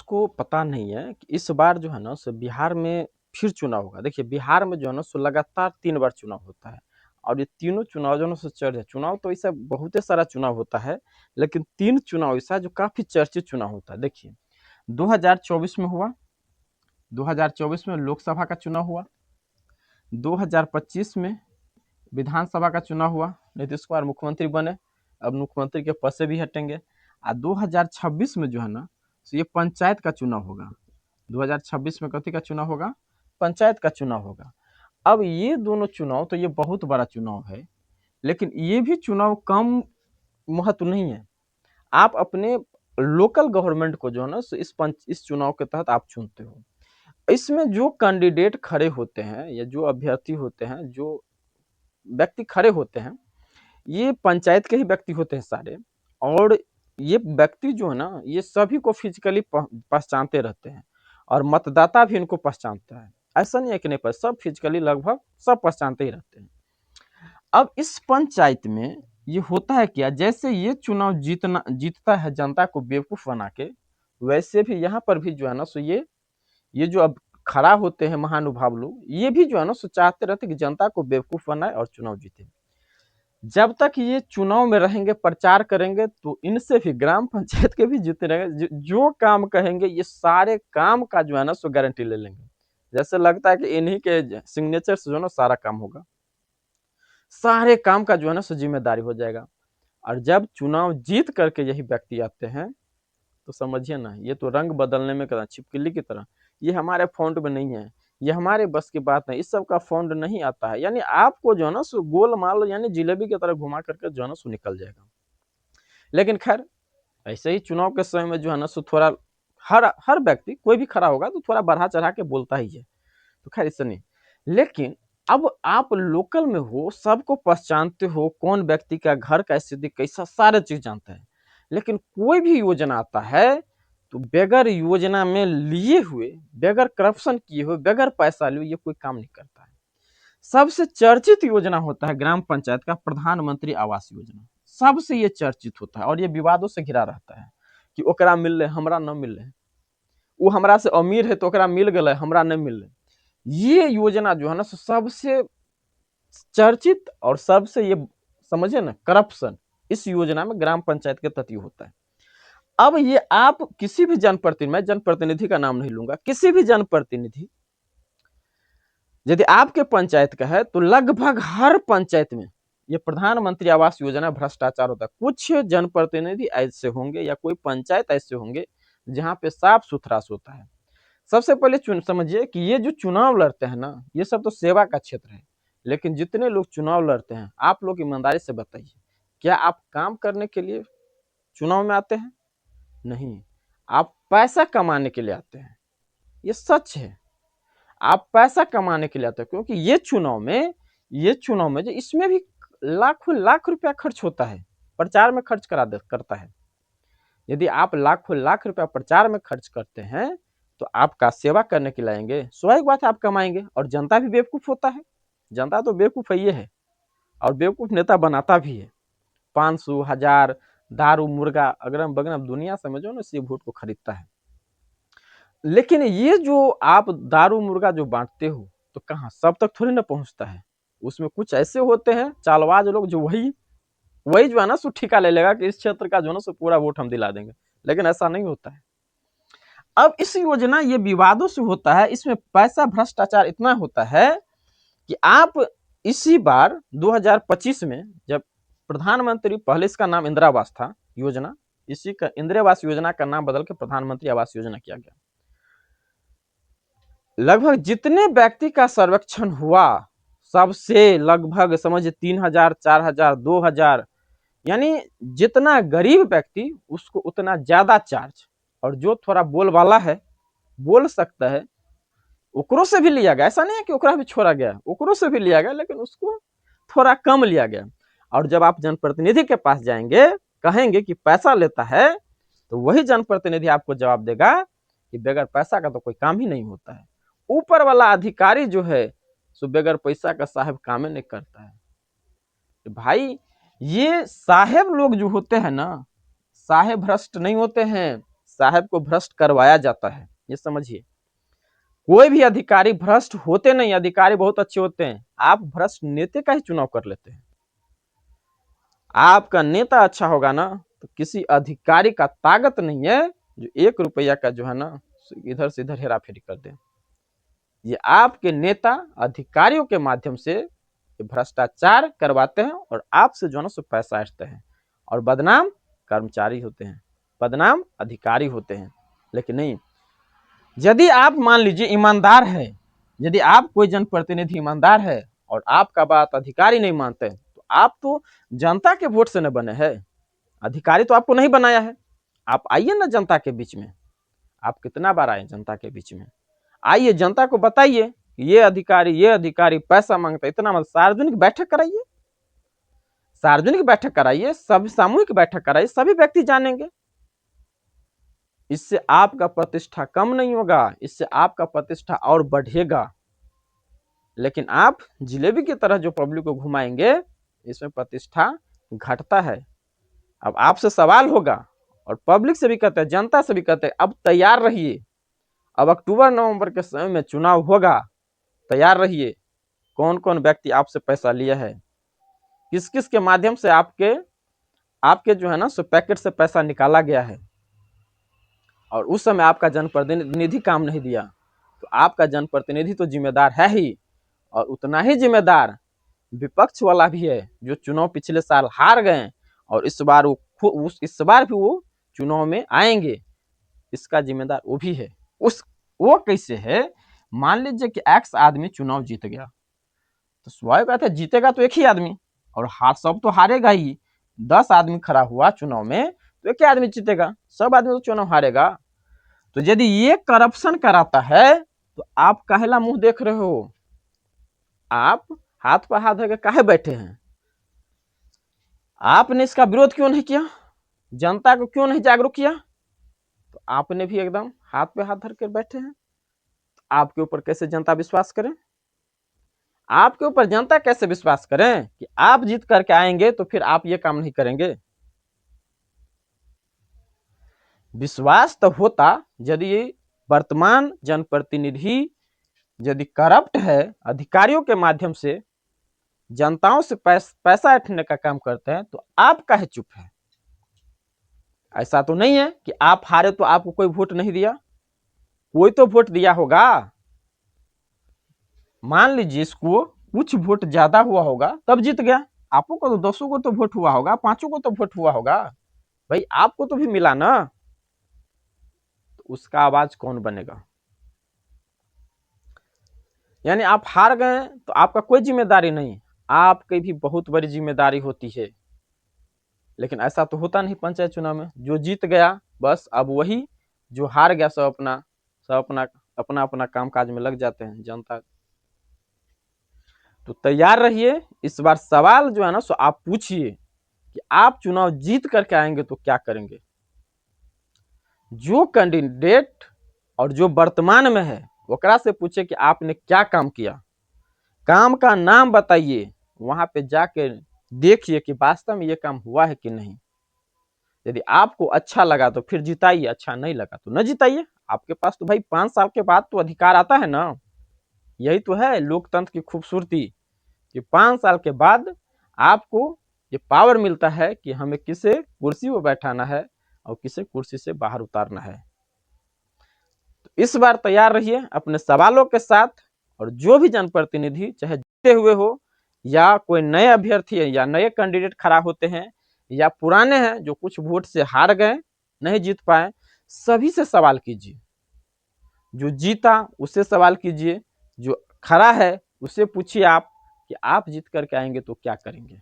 उसको पता नहीं है कि इस बार जो है ना सो बिहार में फिर चुनाव होगा। देखिए बिहार में जो है ना सो लगातार 3 बार चुनाव होता है और ये तीनों चुनाव जो है ना सो चुनाव तो ऐसा बहुत सारा चुनाव होता है, लेकिन 3 चुनाव ऐसा जो काफ़ी चर्चित चुनाव होता है। देखिए 2024 में हुआ, 2024 में लोकसभा का चुनाव हुआ, 2025 में विधानसभा का चुनाव हुआ, नीतीश कुमार मुख्यमंत्री बने, अब मुख्यमंत्री के पद से भी हटेंगे। और 2026 में जो है ना तो ये पंचायत का चुनाव होगा। 2026 में कथी का चुनाव होगा? पंचायत का चुनाव होगा। अब ये दोनों चुनाव तो ये बहुत बड़ा चुनाव है, लेकिन ये भी चुनाव कम महत्व नहीं है। आप अपने लोकल गवर्नमेंट को जो है ना इस चुनाव के तहत आप चुनते हो। इसमें जो कैंडिडेट खड़े होते हैं या जो अभ्यर्थी होते हैं, जो व्यक्ति खड़े होते हैं, ये पंचायत के ही व्यक्ति होते हैं सारे। और ये व्यक्ति जो है ना ये सभी को फिजिकली पहचानते रहते हैं और मतदाता भी इनको पहचानता है। ऐसा नहीं है कि नहीं, पर सब फिजिकली लगभग सब पहचानते ही रहते हैं। अब इस पंचायत में ये होता है क्या, जैसे ये चुनाव जीतता है जनता को बेवकूफ बना के, वैसे भी यहाँ पर भी जो है ना सो ये जो अब खड़ा होते हैं महानुभाव लोग, ये भी जो है ना सो चाहते रहते कि जनता को बेवकूफ बनाए और चुनाव जीते। जब तक ये चुनाव में रहेंगे, प्रचार करेंगे, तो इनसे भी ग्राम पंचायत के भी जीते रहेंगे। जो काम कहेंगे ये सारे काम का जो है ना सो गारंटी ले लेंगे। जैसे लगता है कि इन्हीं के सिग्नेचर से जो है ना सारा काम होगा, सारे काम का जो है ना सो जिम्मेदारी हो जाएगा। और जब चुनाव जीत करके यही व्यक्ति आते हैं तो समझिए ना, ये तो रंग बदलने में छिपकली की तरह, ये हमारे फॉन्ट में नहीं है, ये हमारे बस की बात नहीं, इस सब का फॉन्ट नहीं आता है। यानी आपको जो है ना सो गोल माल यानी जिलेबी की तरह घुमा करके जो है ना सो निकल जाएगा। लेकिन खैर ऐसे ही चुनाव के समय में जो है ना सो थोड़ा हर व्यक्ति कोई भी खड़ा होगा तो थोड़ा बढ़ा चढ़ा के बोलता ही है, तो खैर इससे नहीं। लेकिन अब आप लोकल में हो, सबको पहचानते हो, कौन व्यक्ति का घर का स्थिति कैसा, सारे चीज जानते हैं। लेकिन कोई भी योजना आता है तो बगैर योजना में लिए हुए, बगैर करप्शन किए हुए, बगैर पैसा लिए ये कोई काम नहीं करता है। सबसे चर्चित योजना होता है ग्राम पंचायत का प्रधानमंत्री आवास योजना, सबसे ये चर्चित होता है और ये विवादों से घिरा रहता है कि ओकरा मिल रहे हमरा न मिल रहे, वो हमरा से अमीर है तो ओकरा मिल गए हमरा नहीं मिल रहे। ये योजना जो है ना सबसे चर्चित और सबसे ये समझिए ना करप्शन इस योजना में ग्राम पंचायत के तहत होता है। अब ये आप किसी भी जनप्रतिनिधि, मैं जनप्रतिनिधि का नाम नहीं लूंगा, किसी भी जनप्रतिनिधि यदि आपके पंचायत का है तो लगभग हर पंचायत में ये प्रधानमंत्री आवास योजना भ्रष्टाचार होता है। कुछ जनप्रतिनिधि ऐसे होंगे या कोई पंचायत ऐसे होंगे जहां पे साफ सुथरा होता है। सबसे पहले समझिए कि ये जो चुनाव लड़ते हैं ना, ये सब तो सेवा का क्षेत्र है, लेकिन जितने लोग चुनाव लड़ते हैं, आप लोग ईमानदारी से बताइए, क्या आप काम करने के लिए चुनाव में आते हैं? नहीं, आप पैसा कमाने के लिए आते हैं। ये सच है, आप पैसा कमाने के लिए आते हैं, क्योंकि ये चुनाव में जो इसमें भी लाखों लाख रुपया खर्च होता है, प्रचार में खर्च करता है। यदि आप लाखों लाख रुपया प्रचार में खर्च करते हैं तो आपका सेवा करने के लिए आएंगे, स्वाभाविक बात है आप कमाएंगे। और जनता भी बेवकूफ होता है, जनता तो बेवकूफ है ये है, और बेवकूफ नेता बनाता भी है। 500 1000 दारू मुर्गा अगरम बगरम दुनिया समझो ना इसी वोट को खरीदता है। लेकिन ये जो आप दारू मुर्गा जो बांटते हो तो कहाँ सब तक थोड़ी ना पहुंचता है। उसमें कुछ ऐसे होते हैं चालबाज लोग जो वही जो है ना सो ठिका ले लेगा कि इस क्षेत्र का जो है ना सो पूरा वोट हम दिला देंगे, लेकिन ऐसा नहीं होता है। अब इस योजना ये विवादों से होता है, इसमें पैसा भ्रष्टाचार इतना होता है कि आप इसी बार 2025 में जब प्रधानमंत्री, पहले इसका नाम इंदिरा आवास था योजना, इसी का इंदिरा आवास योजना का नाम बदल के प्रधानमंत्री आवास योजना किया गया। लगभग जितने व्यक्ति का सर्वेक्षण हुआ सबसे लगभग समझिए 3000 4000 2000, यानी जितना गरीब व्यक्ति उसको उतना ज्यादा चार्ज, और जो थोड़ा बोल वाला है, बोल सकता है, ओकरों से भी लिया गया। ऐसा नहीं है कि ओकरा भी छोड़ा गया, ओकरों से भी लिया गया, लेकिन उसको थोड़ा कम लिया गया। और जब आप जनप्रतिनिधि के पास जाएंगे, कहेंगे कि पैसा लेता है, तो वही जनप्रतिनिधि आपको जवाब देगा कि बगैर पैसा का तो कोई काम ही नहीं होता है। ऊपर वाला अधिकारी जो है सो बगैर पैसा का साहब काम नहीं करता है। तो भाई ये साहेब लोग जो होते हैं ना, साहेब भ्रष्ट नहीं होते हैं, साहब को भ्रष्ट करवाया जाता है, ये समझिए। कोई भी अधिकारी भ्रष्ट होते नहीं, अधिकारी बहुत अच्छे होते हैं। आप भ्रष्ट नेता का ही चुनाव कर लेते हैं। आपका नेता अच्छा होगा ना तो किसी अधिकारी का ताकत नहीं है जो 1 रुपया का जो है ना इधर से इधर हेरा फेरी कर दे। ये आपके नेता अधिकारियों के माध्यम से भ्रष्टाचार करवाते हैं और आपसे जो है ना सो पैसा ऐंठते हैं, और बदनाम कर्मचारी होते हैं, बदनाम अधिकारी होते हैं। लेकिन नहीं, यदि आप मान लीजिए ईमानदार है, यदि आप कोई जनप्रतिनिधि ईमानदार है और आपका बात अधिकारी नहीं मानते तो आप तो जनता के वोट से न बने हैं, अधिकारी तो आपको नहीं बनाया है। आप आइए ना जनता के बीच में, आप कितना बार आए जनता के बीच में, आइए जनता को बताइए ये अधिकारी पैसा मांगता है, इतना मतलब सार्वजनिक बैठक कराइए, सार्वजनिक बैठक कराइए, सब सामूहिक बैठक कराइए, सभी व्यक्ति जानेंगे। इससे आपका प्रतिष्ठा कम नहीं होगा, इससे आपका प्रतिष्ठा और बढ़ेगा। लेकिन आप जिलेबी की तरह जो पब्लिक को घुमाएंगे, इसमें प्रतिष्ठा घटता है। अब आपसे सवाल होगा और पब्लिक से भी कहते हैं, जनता से भी कहते हैं, अब तैयार रहिए, अब अक्टूबर नवंबर के समय में चुनाव होगा, तैयार रहिए। कौन कौन व्यक्ति आपसे पैसा लिया है, किस किस के माध्यम से आपके जो है ना सो पैकेट से पैसा निकाला गया है, और उस समय आपका जनप्रतिनिधि काम नहीं दिया तो आपका जनप्रतिनिधि तो जिम्मेदार है ही, और उतना ही जिम्मेदार विपक्ष वाला भी है जो चुनाव पिछले साल हार गए और इस बार भी वो चुनाव में आएंगे, इसका जिम्मेदार वो भी है। वो कैसे है, मान लीजिए कि एक्स आदमी चुनाव जीत गया तो स्वाभाविक बात है जीतेगा तो एक ही आदमी, और सब तो हारेगा ही। 10 आदमी खड़ा हुआ चुनाव में तो एक ही आदमी जीतेगा, सब आदमी तो चुनाव हारेगा। तो यदि ये करप्शन कराता है तो आप काहेला मुंह देख रहे हो, आप हाथ पर हाथ धरके काहे बैठे हैं? आपने इसका विरोध क्यों नहीं किया, जनता को क्यों नहीं जागरूक किया? तो आपने भी एकदम हाथ पे हाथ धर कर बैठे हैं। तो आपके ऊपर कैसे जनता विश्वास करें? आपके ऊपर जनता कैसे विश्वास करें कि आप जीत करके आएंगे तो फिर आप ये काम नहीं करेंगे? विश्वास तो होता यदि वर्तमान जनप्रतिनिधि यदि करप्ट है, अधिकारियों के माध्यम से जनताओं से पैसा ऐंठने का काम करते हैं, तो आप काहे चुप है? ऐसा तो नहीं है कि आप हारे तो आपको कोई वोट नहीं दिया, कोई तो वोट दिया होगा। मान लीजिए इसको कुछ वोट ज्यादा हुआ होगा तब जीत गया, आपको को तो 10 को तो वोट हुआ होगा, 5 को तो वोट हुआ होगा, भाई आपको तो भी मिला ना, तो उसका आवाज कौन बनेगा? यानी आप हार गए तो आपका कोई जिम्मेदारी नहीं, आपकी भी बहुत बड़ी जिम्मेदारी होती है। लेकिन ऐसा तो होता नहीं पंचायत चुनाव में, जो जीत गया बस, अब वही जो हार गया सब अपना अपना कामकाज में लग जाते हैं जनता। तो तैयार रहिए, इस बार सवाल जो है ना सो आप पूछिए कि आप चुनाव जीत करके आएंगे तो क्या करेंगे। जो कैंडिडेट और जो वर्तमान में है ओकरा से पूछे कि आपने क्या काम किया, काम का नाम बताइए, वहां पे जाके देखिए कि वास्तव में ये काम हुआ है कि नहीं। यदि आपको अच्छा लगा तो फिर जिताइए, अच्छा नहीं लगा तो न जिताइए। आपके पास तो भाई 5 साल के बाद तो अधिकार आता है ना, यही तो है लोकतंत्र की खूबसूरती कि 5 साल के बाद आपको ये पावर मिलता है कि हमें किसे कुर्सी पर बैठाना है और किसे कुर्सी से बाहर उतारना है। तो इस बार तैयार रहिए अपने सवालों के साथ, और जो भी जनप्रतिनिधि चाहे जीते हुए हो या कोई नए अभ्यर्थी है या नए कैंडिडेट खड़ा होते हैं या पुराने हैं जो कुछ वोट से हार गए, नहीं जीत पाए, सभी से सवाल कीजिए। जो जीता उससे सवाल कीजिए, जो खड़ा है उससे पूछिए आप कि आप जीत करके आएंगे तो क्या करेंगे।